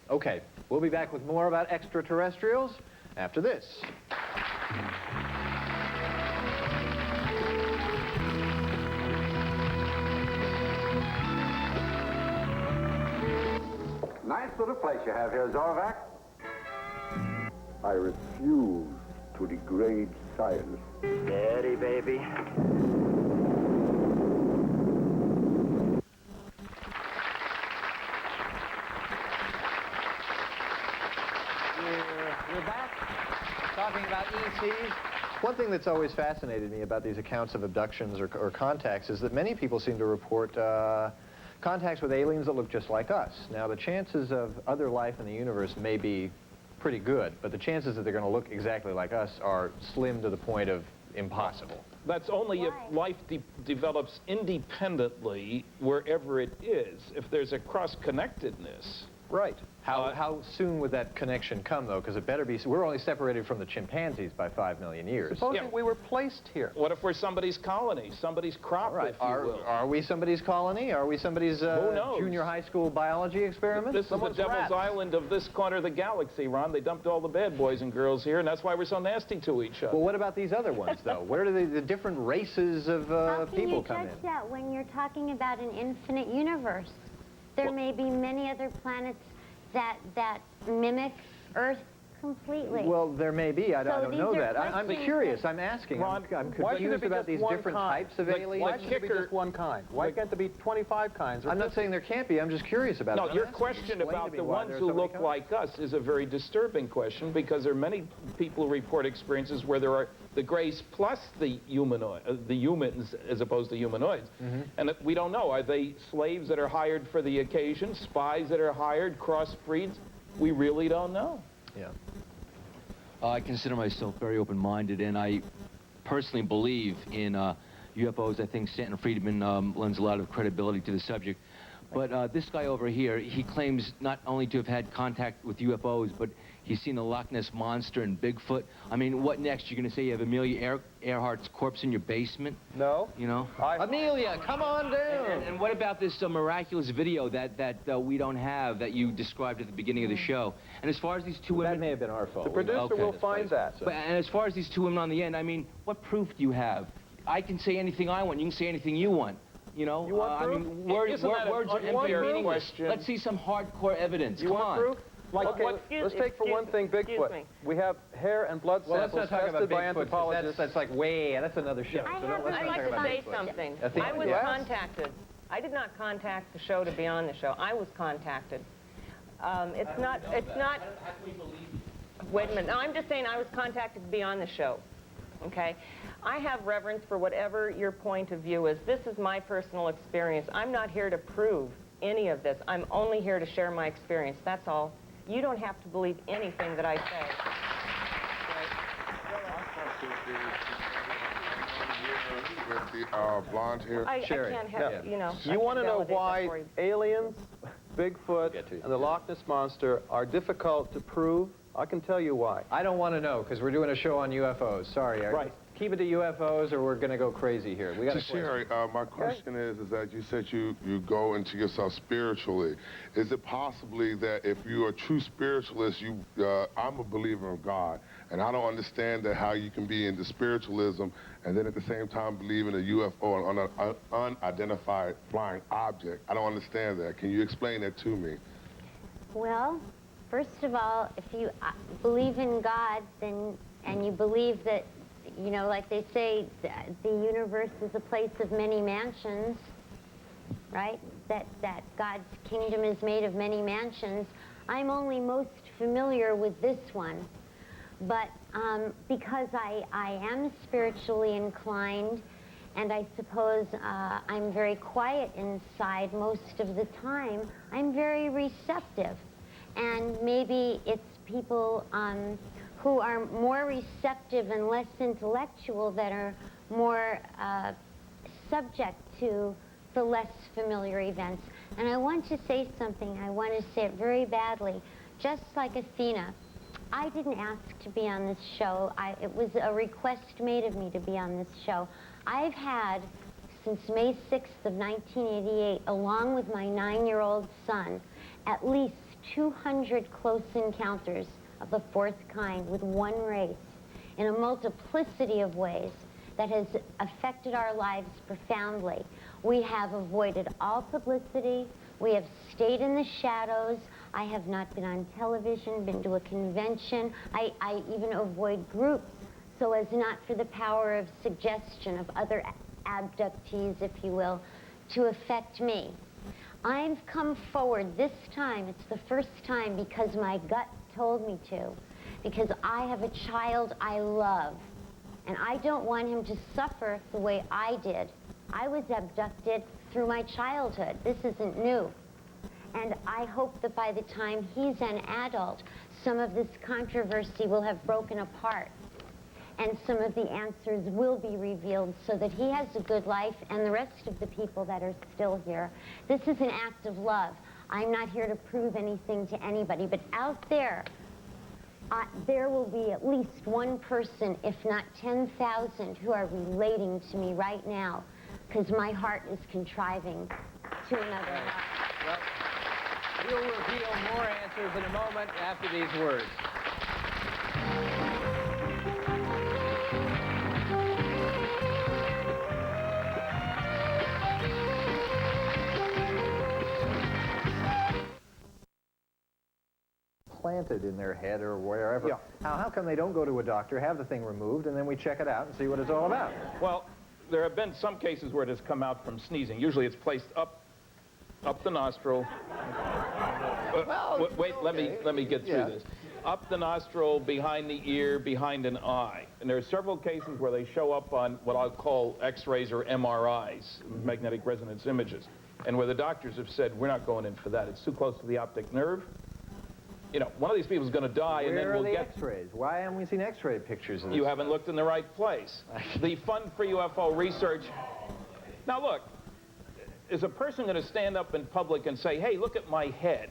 Okay, we'll be back with more about extraterrestrials after this. Nice little place you have here, Zorvac. I refuse to degrade science. Steady, baby. We're back talking about ETs. One thing that's always fascinated me about these accounts of abductions or contacts is that many people seem to report contacts with aliens that look just like us. Now, the chances of other life in the universe may be pretty good, but the chances that they're going to look exactly like us are slim to the point of impossible. That's only if life develops independently wherever it is. If there's a cross-connectedness. Right. How soon would that connection come, though? Because it better be... We're only separated from the chimpanzees by 5 million years. Supposing we were placed here. What if we're somebody's colony, somebody's crop, if you will? Are we somebody's colony? Are we somebody's junior high school biology experiment? This is the devil's island of this corner of the galaxy, Ron. They dumped all the bad boys and girls here, and that's why we're so nasty to each other. Well, what about these other ones, though? Where do the different races of people come in? How can you judge that when you're talking about an infinite universe? There may be many other planets that mimic Earth completely. Well, there may be. I don't know these are that. I'm curious. I'm asking. Ron, I'm confused about these different types of aliens. Why should it be just one kind? Why can't there be 25 kinds? I'm not saying there can't be. I'm just curious about it. No, your question about the ones who look like us is a very disturbing question, because there are many people who report experiences where there are the grays plus the humans as opposed to humanoids. And we don't know. Are they slaves that are hired for the occasion, spies that are hired, crossbreeds? We really don't know. Yeah. I consider myself very open-minded, and I personally believe in UFOs. I think Stanton Friedman lends a lot of credibility to the subject. But this guy over here, he claims not only to have had contact with UFOs, but he's seen the Loch Ness Monster and Bigfoot. I mean, what next? You're going to say you have Amelia Earhart's corpse in your basement? No. You know? Amelia, come on down! And what about this miraculous video that we don't have, that you described at the beginning of the show? And as far as these two women... That may have been our fault. The producer will find that. But, and as far as these two women on the end, I mean, what proof do you have? I can say anything I want. You can say anything you want. You know, you want proof? I mean, words are empty meaningless. Let's see some hardcore evidence. You want proof? Like, okay, let's take for one thing Bigfoot. We have hair and blood samples tested by anthropologists. That's like that's another show. I'd like to say something. I was contacted. I did not contact the show to be on the show. I was contacted. It's not. Wait a minute. No, I'm just saying I was contacted to be on the show. Okay? I have reverence for whatever your point of view is. This is my personal experience. I'm not here to prove any of this. I'm only here to share my experience. That's all. You don't have to believe anything that I say. With the blonde hair. I can't have, you know. You want to know why aliens, Bigfoot, and the Loch Ness Monster are difficult to prove? I can tell you why. I don't want to know, because we're doing a show on UFOs. Sorry. Right. Keep it to UFOs, or we're going to go crazy here. We got a Sherry, my question is that you said you go into yourself spiritually. Is it possibly that if you're a true spiritualist, I'm a believer of God, and I don't understand that how you can be into spiritualism and then at the same time believe in a UFO, an unidentified flying object? I don't understand that. Can you explain that to me? Well, first of all, if you believe in God, and you believe that, you know, like they say, the universe is a place of many mansions, right? That God's kingdom is made of many mansions. I'm only most familiar with this one. But because I am spiritually inclined, and I suppose I'm very quiet inside most of the time, I'm very receptive. And maybe it's people who are more receptive and less intellectual that are more subject to the less familiar events. And I want to say something. I want to say it very badly. Just like Athena, I didn't ask to be on this show. It was a request made of me to be on this show. I've had, since May 6th of 1988, along with my 9-year-old son, at least 200 close encounters of the fourth kind with one race in a multiplicity of ways that has affected our lives profoundly. We have avoided all publicity. We have stayed in the shadows. I have not been on television, been to a convention. I even avoid groups so as not for the power of suggestion of other abductees, if you will, to affect me. I've come forward this time. It's the first time because my gut told me to, because I have a child I love, and I don't want him to suffer the way I did. I was abducted through my childhood. This isn't new. And I hope that by the time he's an adult, some of this controversy will have broken apart, and some of the answers will be revealed so that he has a good life and the rest of the people that are still here. This is an act of love. I'm not here to prove anything to anybody, but out there, there will be at least one person, if not 10,000, who are relating to me right now, because my heart is contriving to another heart. Well, we'll reveal more answers in a moment after these words. Planted in their head or wherever. Yeah. How come they don't go to a doctor, have the thing removed, and then we check it out and see what it's all about? Well, there have been some cases where it has come out from sneezing. Usually it's placed up the nostril. Well, wait, okay. let me get through this. Up the nostril, behind the ear, behind an eye. And there are several cases where they show up on what I'll call X-rays or MRIs, magnetic resonance images, and where the doctors have said, we're not going in for that. It's too close to the optic nerve. You know, one of these people is going to die, and then Where we'll are the get... X-rays? Why haven't we seen X-ray pictures of this? You haven't looked in the right place. The Fund for UFO Research... Now, look, is a person going to stand up in public and say, hey, look at my head,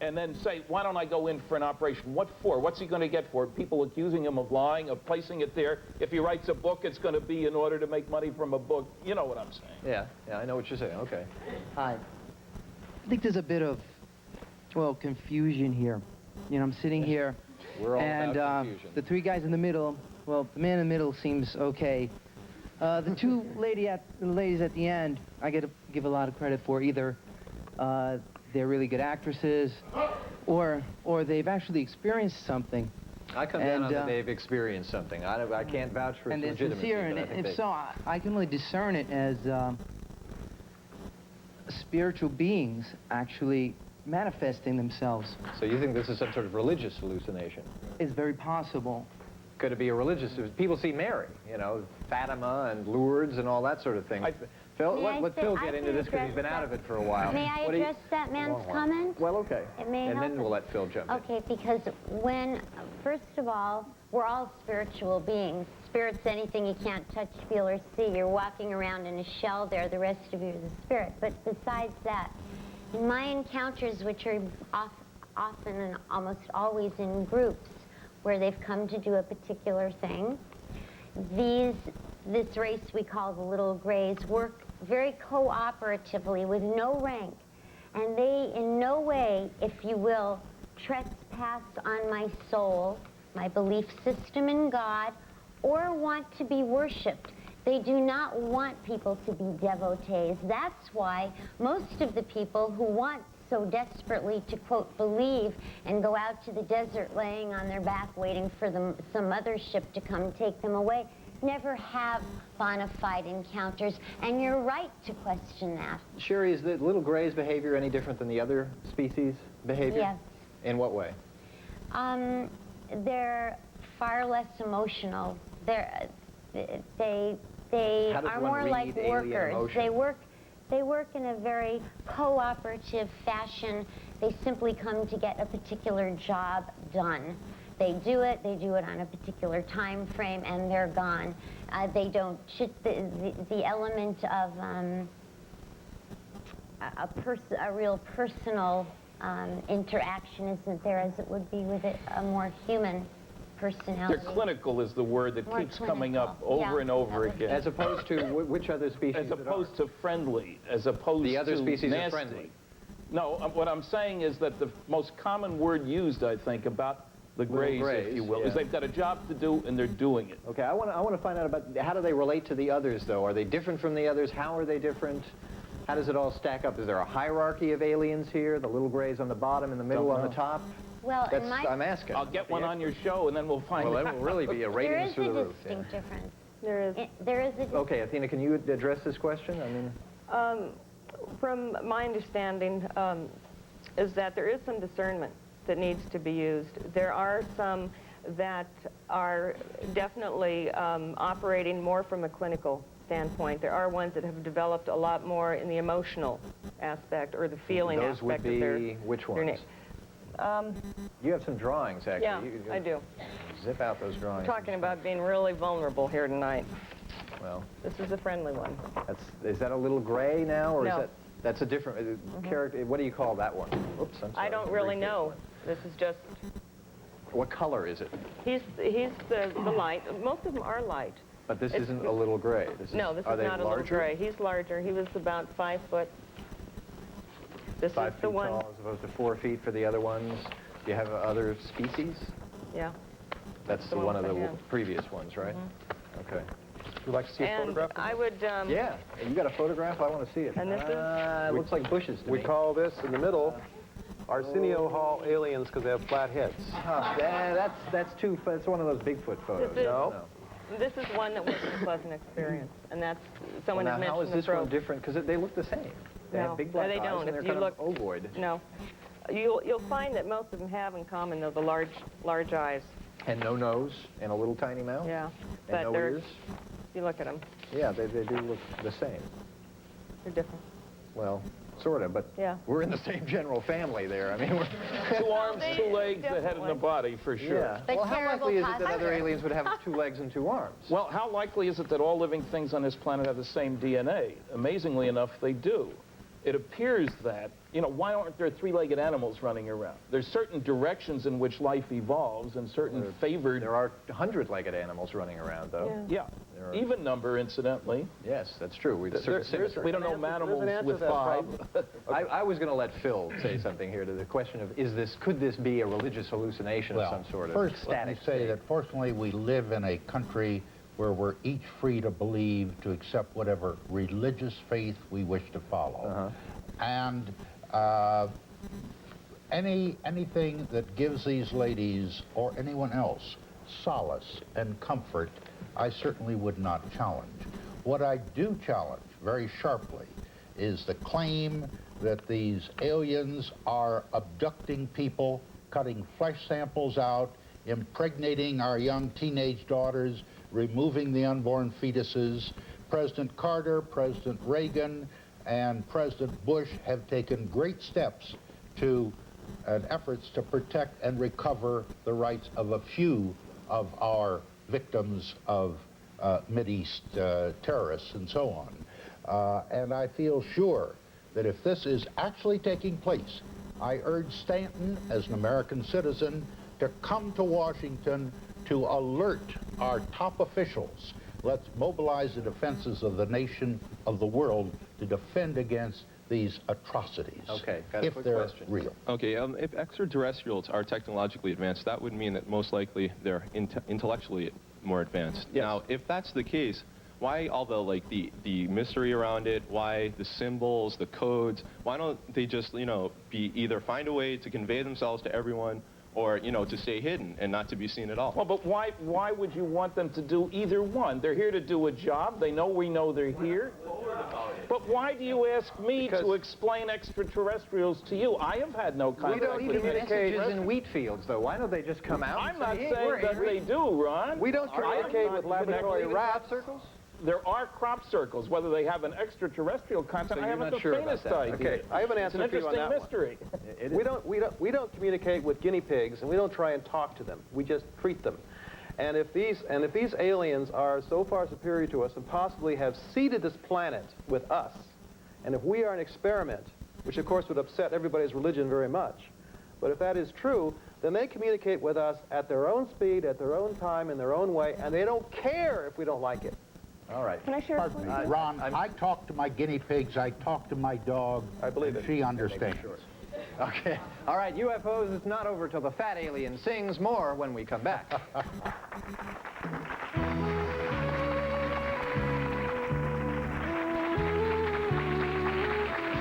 and then say, why don't I go in for an operation? What for? What's he going to get for it? People accusing him of lying, of placing it there. If he writes a book, it's going to be in order to make money from a book. You know what I'm saying. Yeah, I know what you're saying. Okay. Hi. I think there's a bit of, well, confusion here. You know, I'm sitting here, We're all and about confusion. the three guys in the middle, well, the man in the middle seems okay. The two ladies at the end, I get to give a lot of credit for. Either they're really good actresses, or they've actually experienced something. I come down on that they've experienced something. I can't vouch for its And they're legitimacy. sincere, and but I think if so, I can only discern it as spiritual beings actually manifesting themselves. So you think this is some sort of religious hallucination? It's very possible. Could it be a religious? People see Mary, you know, Fatima and Lourdes and all that sort of thing. Phil, let Phil get into this because he's been out of it for a while. May I address that man's comment? Well, okay. It may and help then we'll let Phil jump in. Okay, because when, first of all, we're all spiritual beings. Spirit's anything you can't touch, feel, or see. You're walking around in a shell there. The rest of you are the spirit. But besides that, in my encounters, which are often and almost always in groups, where they've come to do a particular thing, this race we call the Little Grays work very cooperatively with no rank, and they in no way, if you will, trespass on my soul, my belief system in God, or want to be worshipped. They do not want people to be devotees. That's why most of the people who want so desperately to, quote, believe and go out to the desert laying on their back waiting for some mothership to come take them away never have bona fide encounters, and you're right to question that. Sherry, is the Little Grays' behavior any different than the other species' behavior? Yes. In what way? They're far less emotional. They How does are one more read like alien workers. emotion? They work in a very cooperative fashion. They simply come to get a particular job done. They do it on a particular time frame, and they're gone. They don't, the element of a real personal interaction isn't there as it would be with a more human personality. They're clinical is the word that More keeps coming clinical. up over Yeah, and over that would be- again. As opposed to which other species? As opposed to friendly, as opposed to The other species nasty. are friendly. No, what I'm saying is that the most common word used, I think, about the Greys, if you will, is they've got a job to do and they're doing it. Okay, I want to find out about how do they relate to the others, though? Are they different from the others? How are they different? How does it all stack up? Is there a hierarchy of aliens here? The little Greys on the bottom, in the middle, on the top? Well, I'm asking. I'll get one on your show and then we'll find out. Well, that will really be a ratings through the roof. There is a distinct difference. There is. There is a distinct. Okay, Athena, can you address this question? I mean, From my understanding, is that there is some discernment that needs to be used. There are some that are definitely operating more from a clinical standpoint. There are ones that have developed a lot more in the emotional aspect or the feeling those would aspect of their... be which ones? You have some drawings, actually. Yeah, I do. Zip out those drawings. We're talking about being really vulnerable here tonight. Well, this is a friendly one. Is that a little gray now, or no. is that... That's a different character. What do you call that one? Oops, I'm sorry. I don't really know. This is just... What color is it? He's the light. Most of them are light. But this isn't a little gray. No, this is not a little gray. He's larger. He was about 5 foot. This is the 5 feet one. tall as opposed to 4 feet for the other ones. Do you have other species? Yeah. That's the one of the previous ones, right? Okay. Would you like to see a photograph? I would... yeah. You got a photograph? I want to see it. And this is... It looks like bushes to we me. call this, in the middle, Arsenio Hall aliens because they have flat heads. That's one of those Bigfoot photos. This is one that wasn't a pleasant experience, and that's someone well, had now, mentioned how is this the one different? Because they look the same. They have big black they eyes don't. and they're If you kind look, of ovoid. No. You'll find that most of them have in common, though, the large eyes. And no nose and a little tiny mouth? Yeah. And no ears? You look at them. Yeah, they do look the same. They're different. Well, sort of, but we're in the same general family there. I mean, we're... 2 arms, 2 legs, a head and a body, for sure. Yeah. Well, how likely is it that other aliens would have 2 legs and 2 arms? Well, how likely is it that all living things on this planet have the same DNA? Amazingly enough, they do. It appears that, why aren't there 3-legged animals running around? There's certain directions in which life evolves and certain favored... There are 100-legged animals running around, though. Yeah. Even number, incidentally. Yes, that's true. We don't know animals with 5. I was going to let Phil say something here to the question of, could this be a religious hallucination of some sort of first, static let me say that fortunately we live in a country where we're each free to believe, to accept whatever religious faith we wish to follow. And anything that gives these ladies or anyone else solace and comfort, I certainly would not challenge. What I do challenge very sharply is the claim that these aliens are abducting people, cutting flesh samples out, impregnating our young teenage daughters, removing the unborn fetuses. President Carter, President Reagan, and President Bush have taken great steps to efforts to protect and recover the rights of a few of our victims of Mideast terrorists and so on. And I feel sure that if this is actually taking place, I urge Stanton, as an American citizen, to come to Washington to alert our top officials. Let's mobilize the defenses of the nation, of the world, to defend against these atrocities. Okay, got a quick they're question. real. Okay, if extraterrestrials are technologically advanced, that would mean that most likely they're intellectually more advanced. Yes. Now, if that's the case, why all the the mystery around it? Why the symbols, the codes? Why don't they just be either find a way to convey themselves to everyone, or to stay hidden and not to be seen at all? Well, but why would you want them to do either one? They're here to do a job. They know we know they're here. But why do you ask me to explain extraterrestrials to you? I have had no contact We don't with even messages in wheat fields, though. Why don't they just come out? I'm not saying that they do, Ron. We don't communicate with laboratory rats. Circles? There are crop circles. Whether they have an extraterrestrial content, I haven't the faintest idea. Okay, I have an answer for you on that mystery. We don't communicate with guinea pigs, and we don't try and talk to them. We just treat them. And if these aliens are so far superior to us and possibly have seeded this planet with us, and if we are an experiment, which of course would upset everybody's religion very much, but if that is true, then they communicate with us at their own speed, at their own time, in their own way, and they don't care if we don't like it. All right. Can I share Pardon me, Ron, I talk to my guinea pigs, I talk to my dog. I believe and it. she understands. Okay. All right, UFOs, it's not over till the fat alien sings. More when we come back.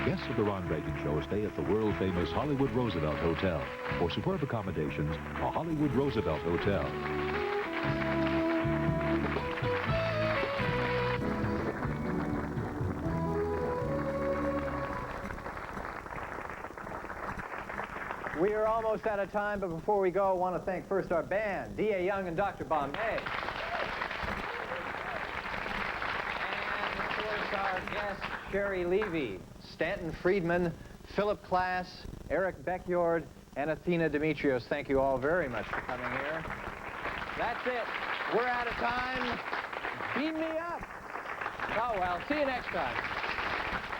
Guests of the Ron Reagan Show stay at the world-famous Hollywood Roosevelt Hotel. For superb accommodations, a Hollywood Roosevelt Hotel. We are almost out of time, but before we go, I want to thank first our band, D.A. Young and Dr. Bombay. And, of course, our guest, Sherry Levy, Stanton Friedman, Philip Klass, Eric Beckjord, and Athena Demetrios. Thank you all very much for coming here. That's it. We're out of time. Beam me up. Oh, well, see you next time.